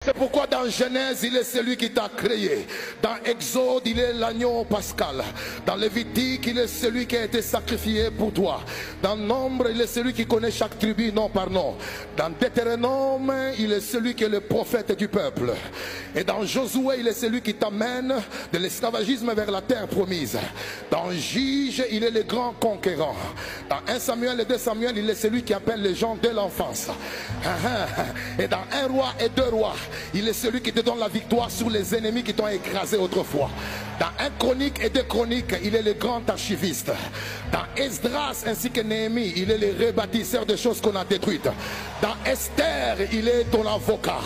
C'est pourquoi dans Genèse, il est celui qui t'a créé. Dans Exode, il est l'agneau pascal. Dans Lévitique, il est celui qui a été sacrifié pour toi. Dans Nombre, il est celui qui connaît chaque tribu nom par nom. Dans Deutéronome, il est celui qui est le prophète du peuple. Et dans Josué, il est celui qui t'amène de l'esclavagisme vers la terre promise. Dans Juge, il est le grand conquérant. Dans 1 Samuel et 2 Samuel, il est celui qui appelle les gens dès l'enfance. Et dans 1 roi et 2 rois, il est celui qui te donne la victoire sur les ennemis qui t'ont écrasé autrefois. Dans 1 Chronique et 2 Chroniques, il est le grand archiviste. Dans Esdras ainsi que Néhémie, il est le rebâtisseur des choses qu'on a détruites. Dans Esther, il est ton avocat.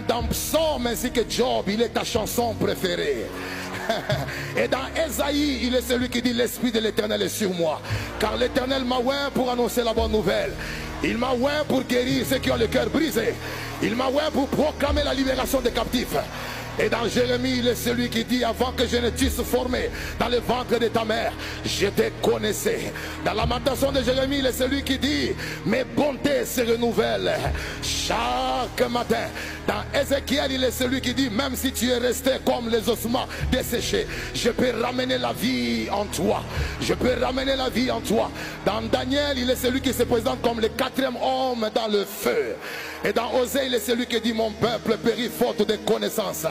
Dans Psaume ainsi que Job, il est ta chanson préférée. Et dans Ésaïe, il est celui qui dit l'Esprit de l'Éternel est sur moi. Car l'Éternel m'a oint pour annoncer la bonne nouvelle. Il m'a oint pour guérir ceux qui ont le cœur brisé. Il m'a oint pour proclamer la libération des captifs. Et dans Jérémie, il est celui qui dit avant que je ne t'eusse formé dans le ventre de ta mère, je te connaissais. Dans la Lamentation de Jérémie, il est celui qui dit mes bontés se renouvellent chaque matin. Dans Ézéchiel, il est celui qui dit même si tu es resté comme les ossements desséchés, je peux ramener la vie en toi. Je peux ramener la vie en toi. Dans Daniel, il est celui qui se présente comme le 4e homme dans le feu. Et dans Osée, il est celui qui dit mon peuple périt faute de connaissances.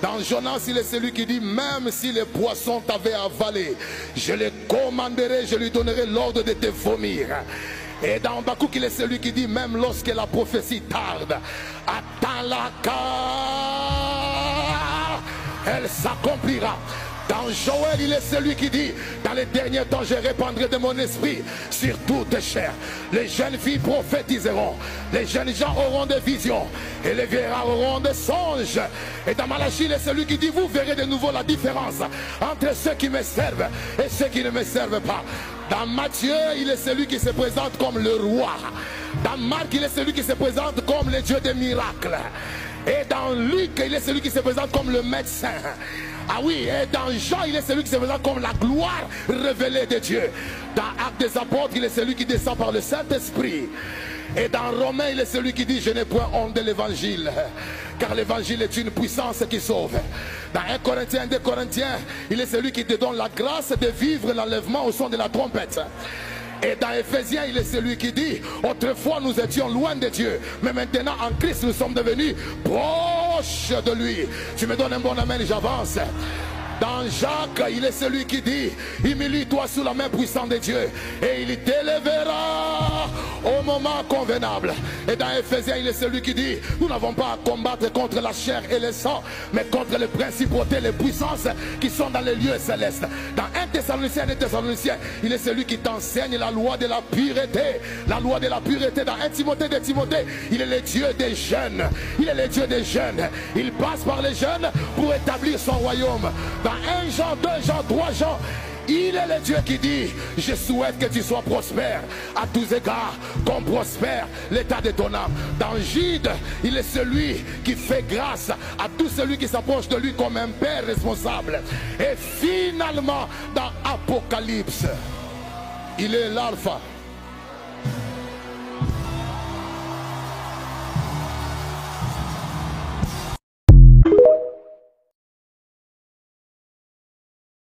Dans Jonas, il est celui qui dit même si les poissons t'avaient avalé, je les commanderai, je lui donnerai l'ordre de te vomir. Et dans Habakkuk, il est celui qui dit même lorsque la prophétie tarde, attends-la car elle s'accomplira. Dans Joël, il est celui qui dit dans les derniers temps, je répandrai de mon esprit sur toutes chairs. Les jeunes filles prophétiseront, les jeunes gens auront des visions et les vieillards auront des songes. Et dans Malachie, il est celui qui dit vous verrez de nouveau la différence entre ceux qui me servent et ceux qui ne me servent pas. Dans Matthieu, il est celui qui se présente comme le roi. Dans Marc, il est celui qui se présente comme le Dieu des miracles. Et dans Luc, il est celui qui se présente comme le médecin. Ah oui, et dans Jean, il est celui qui se présente comme la gloire révélée de Dieu. Dans Actes des Apôtres, il est celui qui descend par le Saint-Esprit. Et dans Romains, il est celui qui dit je n'ai point honte de l'évangile, car l'évangile est une puissance qui sauve. Dans 1 Corinthiens, 2 Corinthiens, il est celui qui te donne la grâce de vivre l'enlèvement au son de la trompette. Et dans Éphésiens, il est celui qui dit autrefois nous étions loin de Dieu, mais maintenant en Christ nous sommes devenus proches de lui. Tu me donnes un bon amen, j'avance. Dans Jacques, il est celui qui dit humilie-toi sous la main puissante de Dieu et il t'élèvera au moment convenable. Et dans Éphésiens, il est celui qui dit nous n'avons pas à combattre contre la chair et le sang, mais contre les principautés, les puissances qui sont dans les lieux célestes. Dans 1 Thessaloniciens, il est celui qui t'enseigne la loi de la pureté. La loi de la pureté. Dans 1 Timothée de Timothée, il est le Dieu des jeunes. Il est le Dieu des jeunes. Il passe par les jeunes pour établir son royaume. Dans 1 Jean, 2 Jean, 3 Jean, il est le Dieu qui dit je souhaite que tu sois prospère à tous égards, qu'on prospère l'état de ton âme. Dans Jude, il est celui qui fait grâce à tout celui qui s'approche de lui comme un père responsable. Et finalement, dans Apocalypse, il est l'alpha